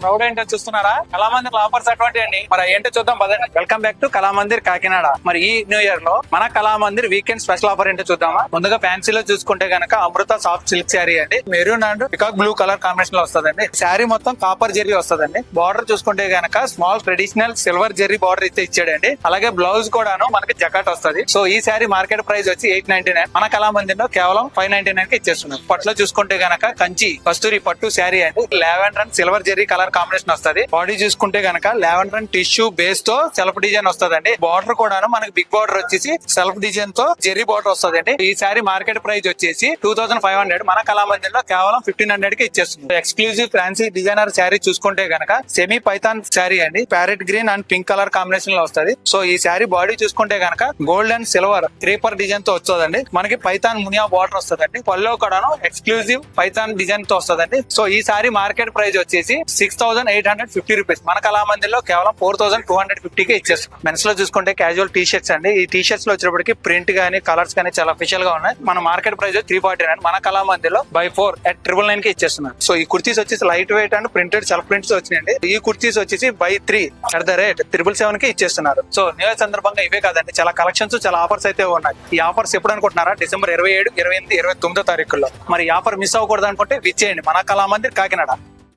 Crowd ఏంటో చూస్తున్నారా? Kalamandir offers అటువంటి అండి. మరి ఏంటో చూద్దాం పదండి. Welcome back to Kalamandir Kakinada. మరి ఈ న్యూ ఇయర్ లో మన కళామందిర్ వీకెండ్ స్పెషల్ ఆఫర్ ఏంటో చూద్దామా? ముందుగా ఫ్యాన్సీలో చూసుకుంటే గనక అమృత సాఫ్ట్ సిల్క్ శారీ అండి. Maroon and peacock blue colour combination లో వస్తుందండి. శారీ మొత్తం కాపర్ జెర్రీ వస్తుందండి. బార్డర్ చూసుకుంటే గనక small traditional silver Jerry border అయితే ఇచ్చాడండి. అలాగే బ్లౌజ్ కూడాను మనకి జకాట్ వస్తుంది. సో ఈ శారీ మార్కెట్ ప్రైస్ వచ్చి 899. మన కళామందిర్ లో కేవలం 599 కి ఇచ్చేస్తున్నారు. పట్లో చూసుకుంటే గనక కంచి కస్తూరి పట్టు శారీ అండి. Lavender and silver Jerry colour combination వస్తుంది. బాడీ చూసుకుంటే గనక లావెండర్ అండ్ టిష్యూ బేస్ తో సెల్ఫ్ డిజైన్ వస్తుందండి. బార్డర్ కూడాను మనకి బిగ్ బార్డర్ వచ్చేసి సెల్ఫ్ డిజైన్ తో జెర్రీ బార్డర్ వస్తుందండి. ఈ శారీ మార్కెట్ ప్రైస్ వచ్చేసి 2500. మన కళామందిర్ లో కేవలం 1500 కి ఇచ్చేస్తుంది. ఎక్స్క్లూజివ్ ఫ్యాన్సీ డిజైనర్ శారీ చూసుకుంటే గనక సెమీ పైథాన్ శారీ అండి. Parrot green and pink colour combination లో వస్తుంది. సో ఈ శారీ బాడీ చూసుకుంటే గనక gold and silver creeper design తో వస్తుందండి. మనకి పైథాన్ మునియా బార్డర్ వస్తుందండి. పల్లో కూడాను ఎక్స్క్లూజివ్ పైథాన్ డిజైన్ తో వస్తుందండి. సో ఈ సారీ మార్కెట్ ప్రైస్ వచ్చేసి 6850 రూపీస్. మన కళామందిర్ లో కేవలం 4250 కి ఇచ్చేస్తాం. మెన్స్ లో చూసుకుంటే క్యాజువల్ టీ షర్ట్స్ అండి. ఈ టీ షర్ట్స్ లో వచ్చేటప్పటికి ప్రింట్ గానీ కలర్స్ గానీ చాలా అఫిషియల్ గా ఉన్నాయి. మన మార్కెట్ ప్రైస్ 349. మన కళామందిర్ లో బై 4 at 999 కి ఇచ్చేస్తున్నారు. సో ఈ కుర్తీస్ వచ్చేసి light weight and printed self prints వచ్చినాయండి. ఈ కుర్తీస్ వచ్చేసి బై 3 at 777 కి ఇచ్చేస్తున్నారు. సో న్యూ ఇయర్ సందర్భంగా ఇవే కాదండి, చాలా కలెక్షన్స్ చాలా ఆఫర్స్ అయితే ఉన్నాయి. ఈ ఆఫర్స్ ఎప్పుడు అనుకుంటున్నారా? డిసెంబర్ 27, 28, 29 తారీఖుల్లో. మరి ఈ ఆఫర్ మిస్ అవ్వకూడదు అనుకుంటే విచ్చేయండి మన కళామందిర్ కాకినాడ.